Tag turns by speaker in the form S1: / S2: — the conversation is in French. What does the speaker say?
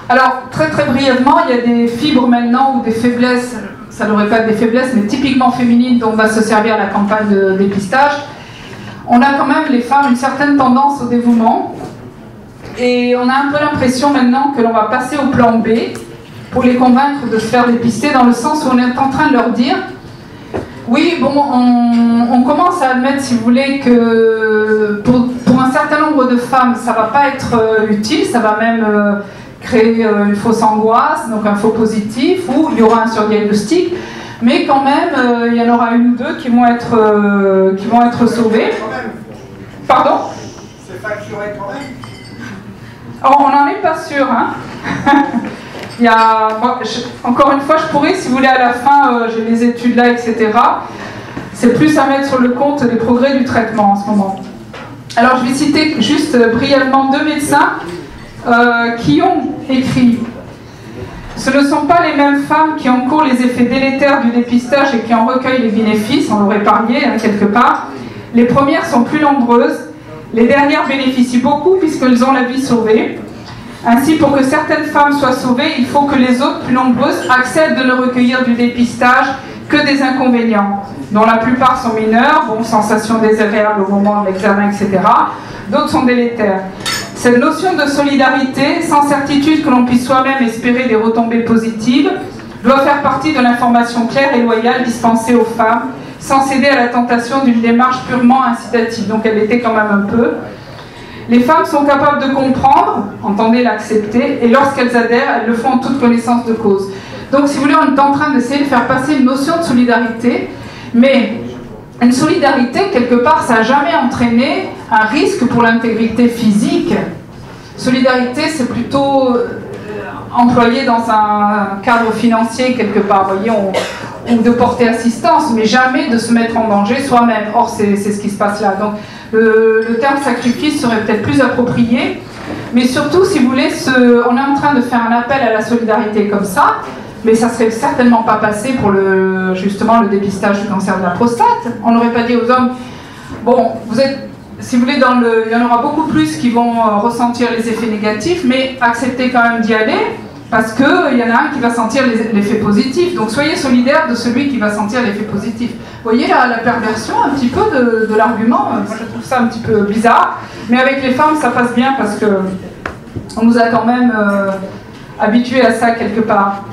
S1: Alors, très très brièvement, il y a des fibres maintenant ou des faiblesses, ça n'aurait pas des faiblesses, mais typiquement féminines dont on va se servir à la campagne de dépistage. On a quand même, les femmes, une certaine tendance au dévouement. Et on a un peu l'impression maintenant que l'on va passer au plan B pour les convaincre de se faire dépister, dans le sens où on est en train de leur dire oui, bon, on commence à admettre, si vous voulez, que pour un certain nombre de femmes, ça ne va pas être utile, ça va même créer une fausse angoisse, donc un faux positif, ou il y aura un surdiagnostic, mais quand même, il y en aura une ou deux qui vont être sauvées. Pardon ?
S2: C'est facturé quand même.
S1: Oh, on n'en est pas sûr, hein. Il y a, encore une fois, je pourrais, si vous voulez, à la fin, j'ai les études là, etc. C'est plus à mettre sur le compte des progrès du traitement en ce moment. Alors, je vais citer juste brièvement deux médecins qui ont écrit. Ce ne sont pas les mêmes femmes qui encourent les effets délétères du dépistage et qui en recueillent les bénéfices, on l'aurait épargné, hein, quelque part. Les premières sont plus nombreuses, les dernières bénéficient beaucoup puisqu'elles ont la vie sauvée. Ainsi, pour que certaines femmes soient sauvées, il faut que les autres, plus nombreuses, acceptent de ne recueillir du dépistage que des inconvénients, dont la plupart sont mineurs, bon, sensations désagréables au moment de l'examen, etc. D'autres sont délétères. Cette notion de solidarité, sans certitude que l'on puisse soi-même espérer des retombées positives, doit faire partie de l'information claire et loyale dispensée aux femmes, sans céder à la tentation d'une démarche purement incitative. Donc elle l'était quand même un peu. Les femmes sont capables de comprendre, entendez l'accepter, et lorsqu'elles adhèrent, elles le font en toute connaissance de cause. Donc si vous voulez, on est en train d'essayer de faire passer une notion de solidarité, mais une solidarité, quelque part, ça n'a jamais entraîné un risque pour l'intégrité physique. Solidarité, c'est plutôt employé dans un cadre financier, quelque part, vous voyez, ou de porter assistance, mais jamais de se mettre en danger soi-même. Or, c'est ce qui se passe là. Donc, le terme sacrifice serait peut-être plus approprié, mais surtout, si vous voulez, on est en train de faire un appel à la solidarité comme ça, mais ça ne serait certainement pas passé pour justement le dépistage du cancer de la prostate. On n'aurait pas dit aux hommes, bon, vous êtes, si vous voulez, il y en aura beaucoup plus qui vont ressentir les effets négatifs, mais acceptez quand même d'y aller, parce qu'il y en a un qui va sentir l'effet positif. Donc soyez solidaire de celui qui va sentir l'effet positif. Vous voyez la perversion un petit peu de l'argument. Moi je trouve ça un petit peu bizarre, mais avec les femmes ça passe bien parce qu'on nous a quand même habitués à ça quelque part.